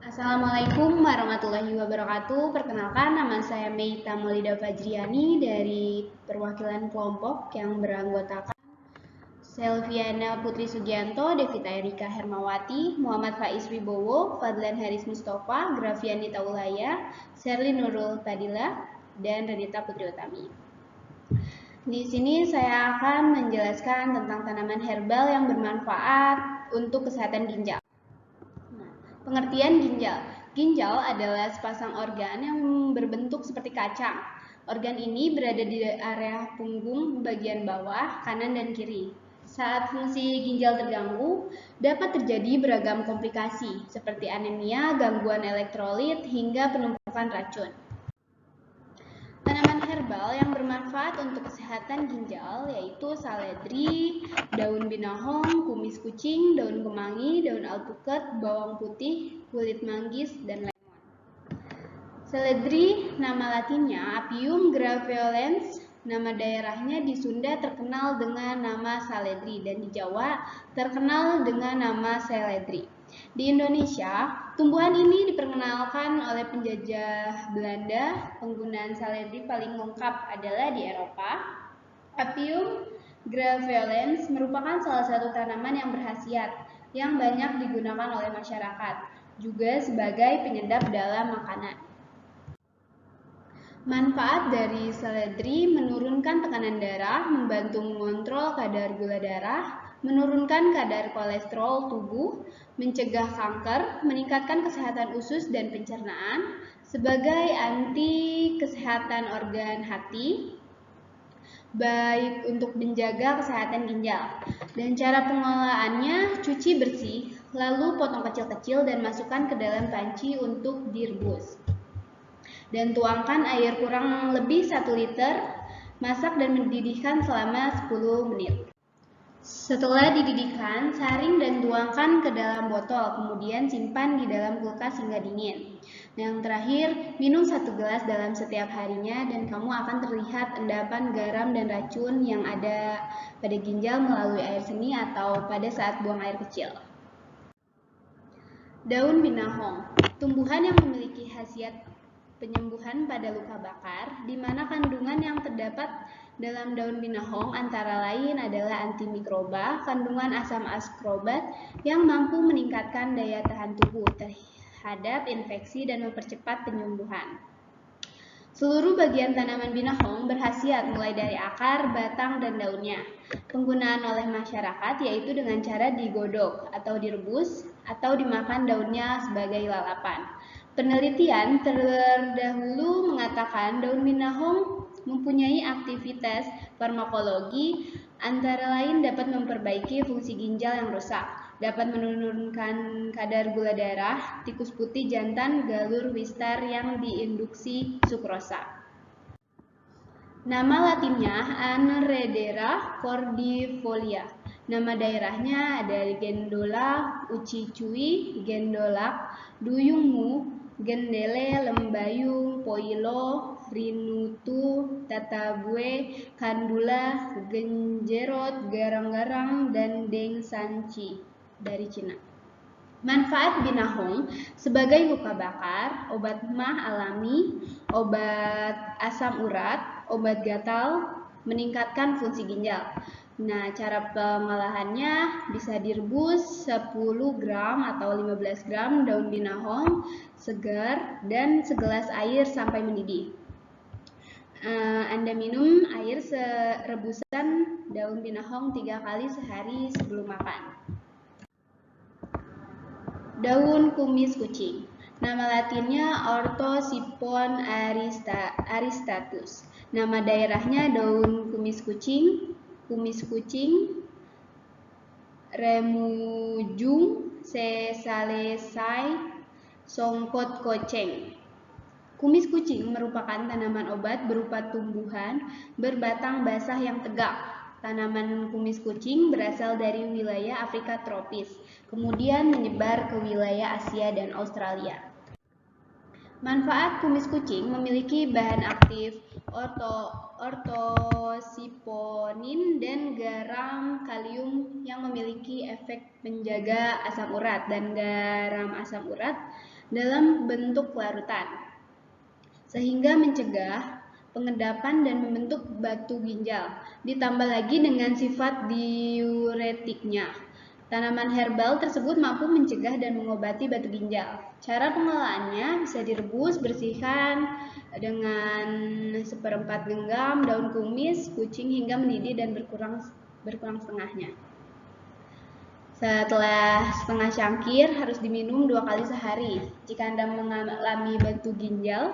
Assalamualaikum warahmatullahi wabarakatuh. Perkenalkan, nama saya Meita Maulida Fajriani dari perwakilan kelompok yang beranggotakan Selviana Putri Sugianto, Devita Erika Hermawati, Muhammad Faiz Wibowo, Fadlan Haris Mustafa, Grafiani Taulaya, Sherly Nurul Fadila, dan Renita Putri Utami. Di sini saya akan menjelaskan tentang tanaman herbal yang bermanfaat untuk kesehatan ginjal. Pengertian ginjal. Ginjal adalah sepasang organ yang berbentuk seperti kacang. Organ ini berada di area punggung bagian bawah, kanan, dan kiri. Saat fungsi ginjal terganggu, dapat terjadi beragam komplikasi seperti anemia, gangguan elektrolit, hingga penumpukan racun. Tanaman herbal yang bermanfaat untuk kesehatan ginjal yaitu saledri, daun binahong, kumis kucing, daun kemangi, daun alpukat, bawang putih, kulit manggis, dan lemon. Saledri nama latinnya Apium graveolens, nama daerahnya di Sunda terkenal dengan nama saledri dan di Jawa terkenal dengan nama seledri. Di Indonesia, tumbuhan ini diperkenalkan oleh penjajah Belanda. Penggunaan saledri paling lengkap adalah di Eropa. Apium graveolens merupakan salah satu tanaman yang berkhasiat yang banyak digunakan oleh masyarakat, juga sebagai penyedap dalam makanan. Manfaat dari saledri menurunkan tekanan darah, membantu mengontrol kadar gula darah, menurunkan kadar kolesterol tubuh, mencegah kanker, meningkatkan kesehatan usus dan pencernaan, sebagai anti kesehatan organ hati, baik untuk menjaga kesehatan ginjal. Dan cara pengolahannya, cuci bersih, lalu potong kecil-kecil dan masukkan ke dalam panci untuk direbus. Dan tuangkan air kurang lebih 1 liter, masak dan mendidihkan selama 10 menit. Setelah dididihkan, saring dan tuangkan ke dalam botol, kemudian simpan di dalam kulkas hingga dingin. Yang terakhir, minum 1 gelas dalam setiap harinya dan kamu akan terlihat endapan garam dan racun yang ada pada ginjal melalui air seni atau pada saat buang air kecil. Daun binahong, tumbuhan yang memiliki khasiat penyembuhan pada luka bakar, di mana kandungan yang terdapat dalam daun binahong antara lain adalah antimikroba, kandungan asam askorbat yang mampu meningkatkan daya tahan tubuh terhadap infeksi dan mempercepat penyembuhan. Seluruh bagian tanaman binahong berkhasiat mulai dari akar, batang, dan daunnya. Penggunaan oleh masyarakat yaitu dengan cara digodok atau direbus atau dimakan daunnya sebagai lalapan. Penelitian terdahulu mengatakan daun binahong mempunyai aktivitas farmakologi, antara lain dapat memperbaiki fungsi ginjal yang rusak, dapat menurunkan kadar gula darah, tikus putih jantan, galur wistar yang diinduksi sukrosa. Nama latinnya Aneredera cordifolia. Nama daerahnya dari Gendola ucicui, Gendolak, Duyungmu, Gendele, Lembayung, Poilo, Rinutu, Tatabue, Kandula, Genjerot, Garang-garang, dan Deng Sanci dari Cina. Manfaat binahong sebagai luka bakar, obat mah alami, obat asam urat, obat gatal, meningkatkan fungsi ginjal. Nah, cara pengolahannya bisa direbus 10 gram atau 15 gram daun binahong segar dan segelas air sampai mendidih. Anda minum air rebusan daun binahong 3 kali sehari sebelum makan. Daun kumis kucing. Nama latinnya Orthosiphon aristatus. Nama daerahnya daun kumis kucing, Remujung, Sesalesai, Songkot koceng. Kumis kucing merupakan tanaman obat berupa tumbuhan berbatang basah yang tegak. Tanaman kumis kucing berasal dari wilayah Afrika tropis, kemudian menyebar ke wilayah Asia dan Australia. Manfaat kumis kucing memiliki bahan aktif ortosiponin dan garam kalium yang memiliki efek menjaga asam urat dan garam asam urat dalam bentuk larutan, sehingga mencegah pengendapan dan membentuk batu ginjal. Ditambah lagi dengan sifat diuretiknya, tanaman herbal tersebut mampu mencegah dan mengobati batu ginjal. Cara pengelolaannya bisa direbus, bersihkan dengan 1/4 genggam daun kumis kucing hingga mendidih dan berkurang setengahnya. Setelah setengah cangkir harus diminum 2 kali sehari. Jika Anda mengalami batu ginjal,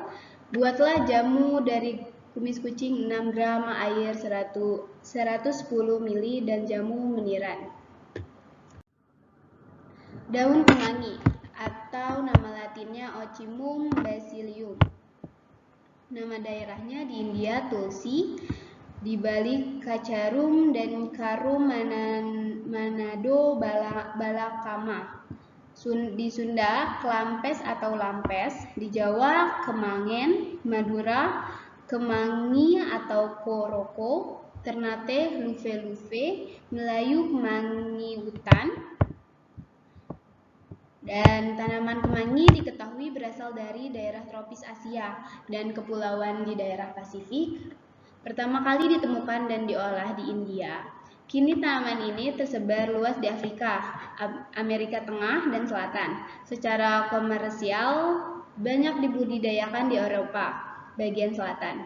buatlah jamu dari kumis kucing 6 gram, air 110 ml, dan jamu meniran. Daun kemangi atau nama latinnya Ocimum basilium. Nama daerahnya di India Tulsi, di Bali Kacarum, dan Karum Manado Balakama. Di Sunda Klampes atau Lampes, di Jawa Kemangen, Madura Kemangi atau Koroko, Ternate Lufe-Lufe, Melayu Kemangi Hutan. Dan tanaman kemangi diketahui berasal dari daerah tropis Asia dan kepulauan di daerah Pasifik. Pertama kali ditemukan dan diolah di India. Kini tanaman ini tersebar luas di Afrika, Amerika Tengah, dan Selatan. Secara komersial, banyak dibudidayakan di Eropa bagian selatan,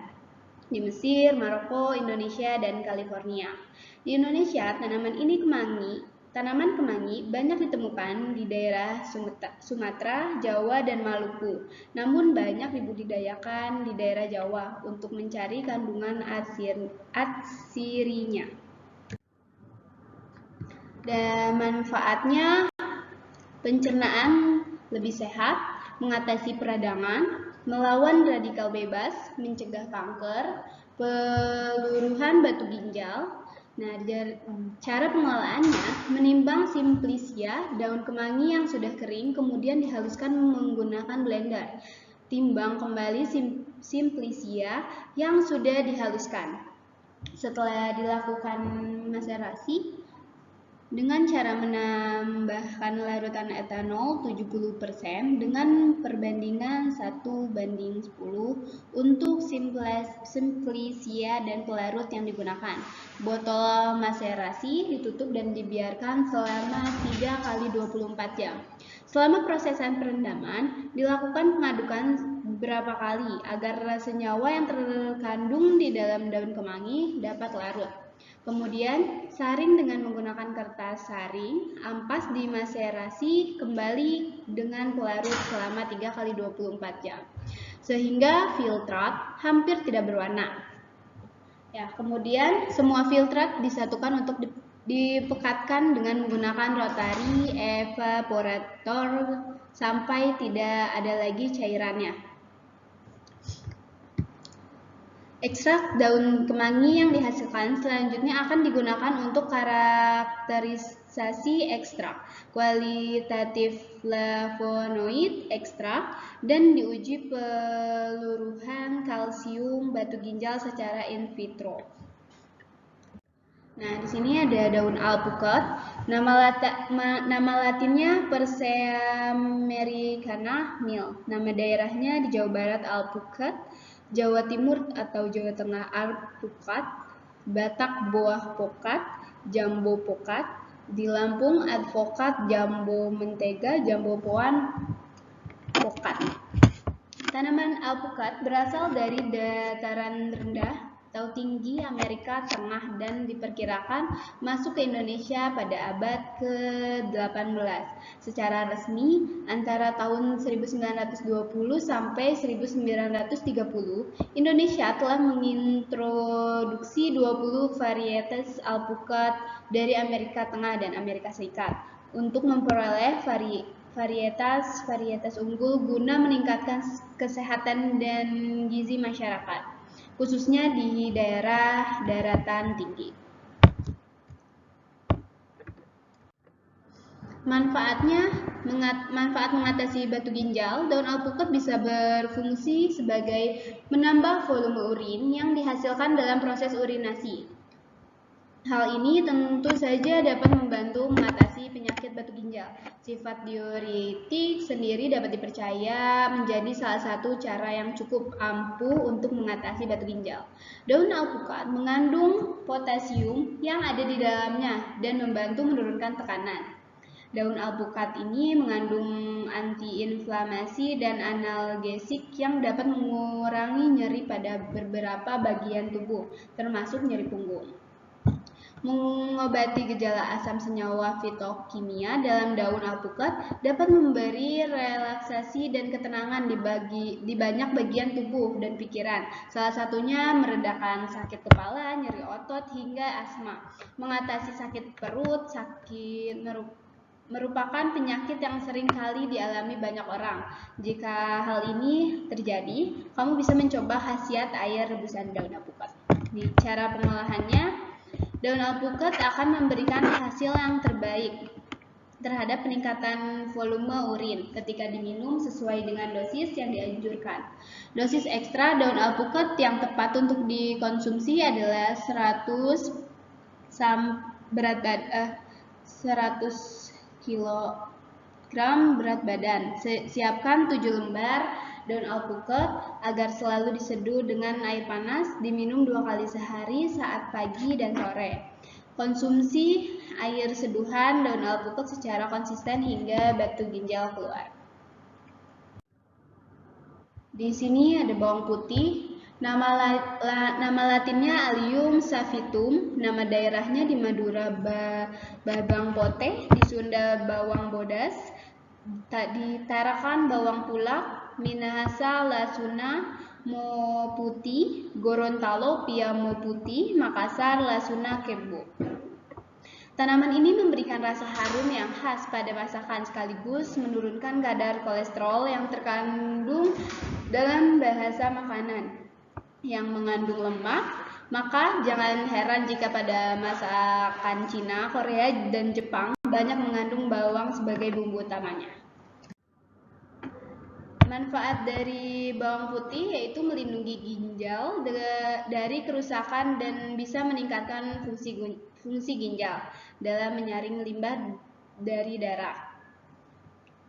di Mesir, Maroko, Indonesia, dan California. Di Indonesia, tanaman kemangi banyak ditemukan di daerah Sumatera, Jawa, dan Maluku. Namun banyak dibudidayakan di daerah Jawa untuk mencari kandungan atsirinya. Dan manfaatnya, pencernaan lebih sehat, mengatasi peradangan, melawan radikal bebas, mencegah kanker, peluruhan batu ginjal. Nah, cara pengolahannya, menimbang Simplicia, daun kemangi yang sudah kering, kemudian dihaluskan menggunakan blender. Timbang kembali Simplicia yang sudah dihaluskan. Setelah dilakukan maserasi, dengan cara menambahkan larutan etanol 70% dengan perbandingan 1:10 untuk Simplicia dan pelarut yang digunakan. Botol maserasi ditutup dan dibiarkan selama 3x24 jam. Selama prosesan perendaman, dilakukan pengadukan beberapa kali agar senyawa yang terkandung di dalam daun kemangi dapat larut. Kemudian, saring dengan menggunakan kertas saring, ampas dimaserasi kembali dengan pelarut selama 3x24 jam, sehingga filtrat hampir tidak berwarna. Ya, kemudian semua filtrat disatukan untuk dipekatkan dengan menggunakan rotary evaporator sampai tidak ada lagi cairannya. Ekstrak daun kemangi yang dihasilkan selanjutnya akan digunakan untuk karakterisasi ekstrak, kualitatif flavonoid ekstrak, dan diuji peluruhan kalsium batu ginjal secara in vitro. Nah, di sini ada daun alpukat. Nama latinnya Persea americana Mill. Nama daerahnya di Jawa Barat alpukat, Jawa Timur atau Jawa Tengah alpukat, Batak buah pokat, jambo pokat, di Lampung advokat, jambo mentega, jambo poan pokat. Tanaman alpukat berasal dari dataran rendah atau tinggi Amerika Tengah dan diperkirakan masuk ke Indonesia pada abad ke-18. Secara resmi, antara tahun 1920 sampai 1930, Indonesia telah mengintroduksi 20 varietas alpukat dari Amerika Tengah dan Amerika Serikat untuk memperoleh varietas unggul guna meningkatkan kesehatan dan gizi masyarakat, khususnya di daerah daratan tinggi. Manfaat mengatasi batu ginjal, daun alpukat bisa berfungsi sebagai menambah volume urin yang dihasilkan dalam proses urinasi. Hal ini tentu saja dapat membantu mengatasi penyakit batu ginjal. Sifat diuretik sendiri dapat dipercaya menjadi salah satu cara yang cukup ampuh untuk mengatasi batu ginjal. Daun alpukat mengandung potasium yang ada di dalamnya dan membantu menurunkan tekanan. Daun alpukat ini mengandung antiinflamasi dan analgesik yang dapat mengurangi nyeri pada beberapa bagian tubuh, termasuk nyeri punggung. Mengobati gejala asam senyawa fitokimia dalam daun alpukat dapat memberi relaksasi dan ketenangan di banyak bagian tubuh dan pikiran. Salah satunya meredakan sakit kepala, nyeri otot, hingga asma. Mengatasi sakit perut, merupakan penyakit yang sering kali dialami banyak orang. Jika hal ini terjadi, kamu bisa mencoba khasiat air rebusan daun alpukat. Di cara pengolahannya, daun alpukat akan memberikan hasil yang terbaik terhadap peningkatan volume urin ketika diminum sesuai dengan dosis yang dianjurkan. Dosis ekstra daun alpukat yang tepat untuk dikonsumsi adalah 100 kilogram berat badan. Siapkan 7 lembar daun alpukat agar selalu diseduh dengan air panas, diminum 2 kali sehari saat pagi dan sore. Konsumsi air seduhan daun alpukat secara konsisten hingga batu ginjal keluar. Di sini ada bawang putih. Nama latinnya Allium sativum, nama daerahnya di Madura Babang Pote, di Sunda bawang bodas, di Tarakan bawang pulak, Minahasa lasuna mo putih, Gorontalo pia mo putih, Makassar lasuna kebo. Tanaman ini memberikan rasa harum yang khas pada masakan sekaligus menurunkan kadar kolesterol yang terkandung dalam bahasa makanan yang mengandung lemak. Maka jangan heran jika pada masakan Cina, Korea, dan Jepang banyak mengandung bawang sebagai bumbu utamanya. Manfaat dari bawang putih yaitu melindungi ginjal dari kerusakan dan bisa meningkatkan fungsi ginjal dalam menyaring limbah dari darah.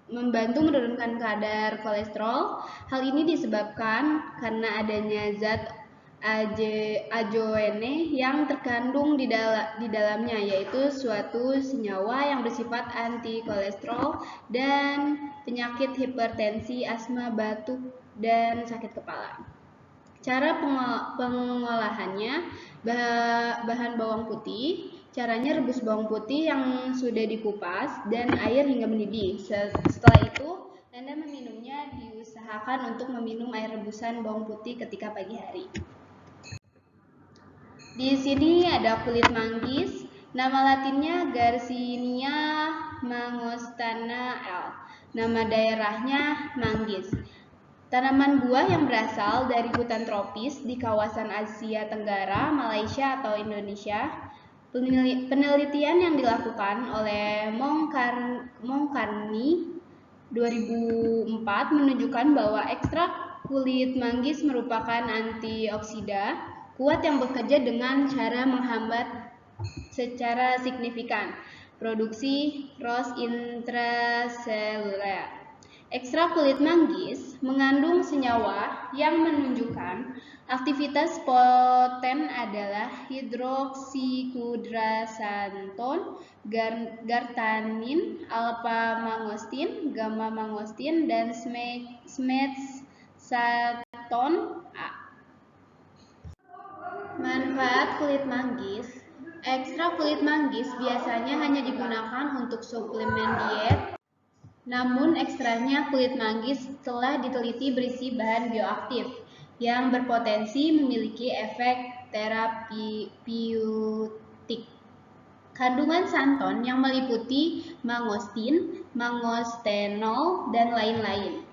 Membantu menurunkan kadar kolesterol. Hal ini disebabkan karena adanya zat ajoene yang terkandung di dalamnya, yaitu suatu senyawa yang bersifat anti kolesterol dan penyakit hipertensi, asma, batuk, dan sakit kepala. Cara pengolahannya, bahan bawang putih. Caranya rebus bawang putih yang sudah dikupas dan air hingga mendidih. Setelah itu, Anda meminumnya. Diusahakan untuk meminum air rebusan bawang putih ketika pagi hari. Di sini ada kulit manggis. Nama latinnya Garcinia mangostana L. Nama daerahnya manggis. Tanaman buah yang berasal dari hutan tropis di kawasan Asia Tenggara, Malaysia atau Indonesia. Penelitian yang dilakukan oleh Mongkarni 2004 menunjukkan bahwa ekstrak kulit manggis merupakan antioksida kuat yang bekerja dengan cara menghambat secara signifikan produksi ROS intraseluler. Ekstrak kulit manggis mengandung senyawa yang menunjukkan aktivitas poten adalah hidroksikudrasanton, gartanin, alpha-mangostin, gamma-mangostin, dan smetsaton A. Manfaat kulit manggis. Ekstrak kulit manggis biasanya hanya digunakan untuk suplemen diet. Namun ekstraknya kulit manggis telah diteliti berisi bahan bioaktif yang berpotensi memiliki efek terapeutik. Kandungan santon yang meliputi mangostin, mangostenol, dan lain-lain.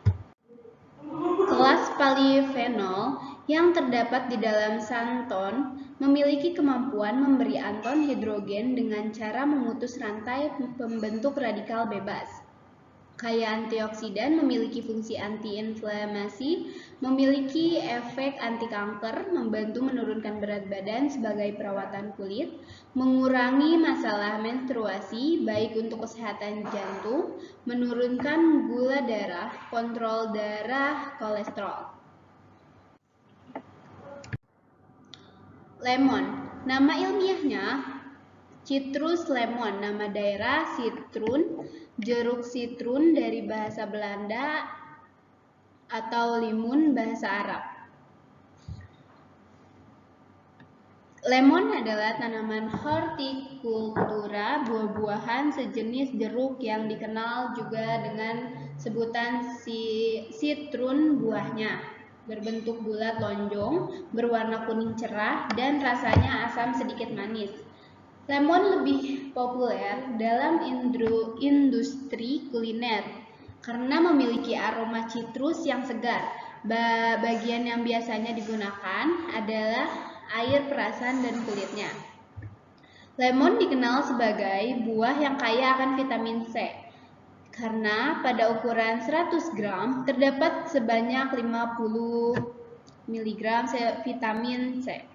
kelas polifenol yang terdapat di dalam santon memiliki kemampuan memberi atom hidrogen dengan cara memutus rantai pembentuk radikal bebas. Kaya antioksidan, memiliki fungsi anti-inflamasi, memiliki efek anti kanker, membantu menurunkan berat badan sebagai perawatan kulit, mengurangi masalah menstruasi baik untuk kesehatan jantung, menurunkan gula darah, kontrol darah, kolesterol. Lemon, nama ilmiahnya Citrus lemon, nama daerah citroen, jeruk citroen dari bahasa Belanda atau limun bahasa Arab. Lemon adalah tanaman hortikultura, buah-buahan sejenis jeruk yang dikenal juga dengan sebutan citroen buahnya. Berbentuk bulat lonjong, berwarna kuning cerah, dan rasanya asam sedikit manis. Lemon lebih populer dalam industri kuliner karena memiliki aroma citrus yang segar. Bagian yang biasanya digunakan adalah air perasan dan kulitnya. Lemon dikenal sebagai buah yang kaya akan vitamin C karena pada ukuran 100 gram terdapat sebanyak 50 mg vitamin C.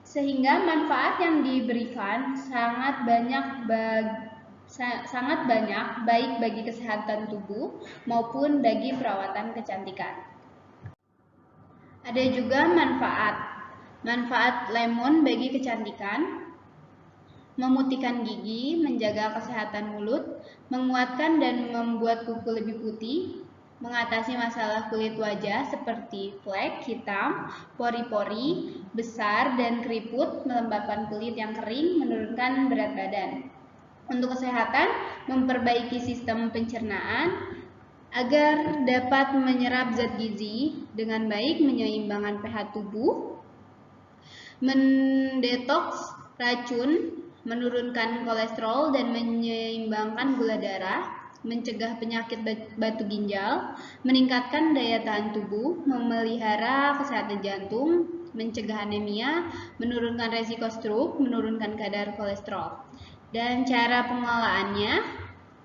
Sehingga manfaat yang diberikan sangat banyak baik bagi kesehatan tubuh maupun bagi perawatan kecantikan. Ada juga manfaat lemon bagi kecantikan, memutihkan gigi, menjaga kesehatan mulut, menguatkan dan membuat kuku lebih putih, mengatasi masalah kulit wajah seperti flek, hitam, pori-pori besar, dan keriput, melembabkan kulit yang kering, menurunkan berat badan. Untuk kesehatan, memperbaiki sistem pencernaan agar dapat menyerap zat gizi dengan baik, menyeimbangkan pH tubuh, mendetoks racun, menurunkan kolesterol, dan menyeimbangkan gula darah, mencegah penyakit batu ginjal, meningkatkan daya tahan tubuh, memelihara kesehatan jantung, mencegah anemia, menurunkan resiko stroke, menurunkan kadar kolesterol. Dan cara pengolahannya,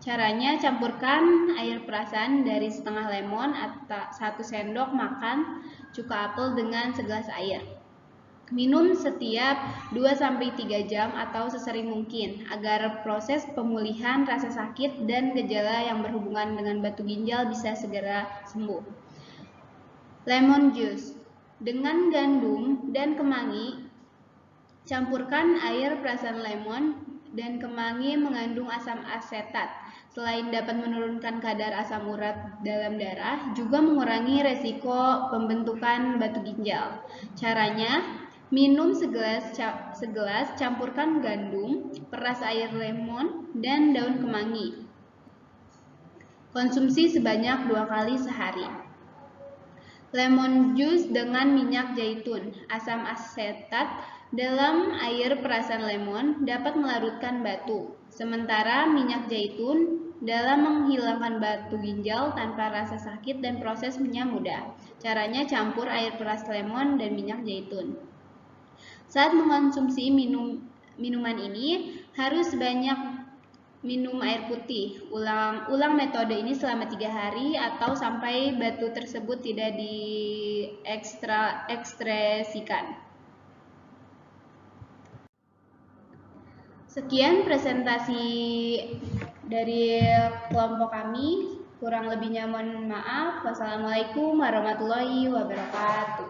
caranya campurkan air perasan dari setengah lemon atau 1 sendok makan cuka apel dengan segelas air. Minum setiap 2-3 jam atau sesering mungkin agar proses pemulihan rasa sakit dan gejala yang berhubungan dengan batu ginjal bisa segera sembuh. Lemon juice. Dengan gandum dan kemangi, campurkan air perasan lemon dan kemangi mengandung asam asetat. Selain dapat menurunkan kadar asam urat dalam darah, juga mengurangi resiko pembentukan batu ginjal. Caranya, minum segelas, campurkan gandum, peras air lemon, dan daun kemangi. Konsumsi sebanyak 2 kali sehari. Lemon juice dengan minyak zaitun. Asam asetat dalam air perasan lemon dapat melarutkan batu, sementara minyak zaitun dalam menghilangkan batu ginjal tanpa rasa sakit dan prosesnya mudah. Caranya, campur air peras lemon dan minyak zaitun. Saat mengonsumsi minuman ini, harus banyak minum air putih. Ulang metode ini selama 3 hari atau sampai batu tersebut tidak diekstresikan. Sekian presentasi dari kelompok kami. Kurang lebihnya mohon maaf. Wassalamualaikum warahmatullahi wabarakatuh.